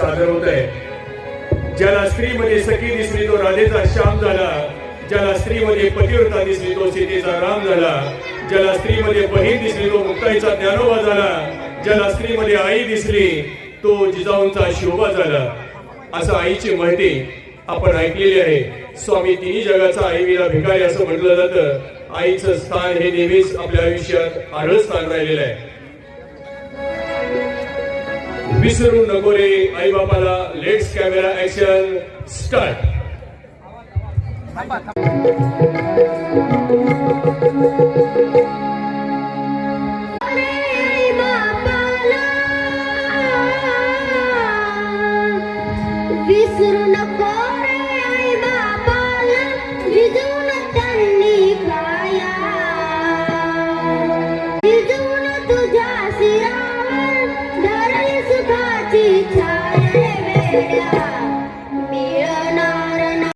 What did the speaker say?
सादर होत आहे। ज्याला स्त्रीमध्ये सखी दिसली तो राधेचा श्याम झाला, ज्याला स्त्रीमध्ये पतिव्रता दिसली तो सीतेचा राम झाला, ज्याला स्त्रीमध्ये बहीण दिसली तो मुक्ताईचा ज्ञानोबा झाला, ज्याला स्त्रीमध्ये आई दिसली तो जिजाऊंचा शोभा झाला। असं आईची महती आपण ऐकलेली आहे। स्वामी तिन्ही जगाचा आई विना भिकारी असं म्हटलं जातं। आईचं स्थान हे नेहमीच आपल्या आयुष्यात आढळ स्थान राहिलेलं आहे। विसरू नको रे आई बापाला। Let's camera action start. विसरू नको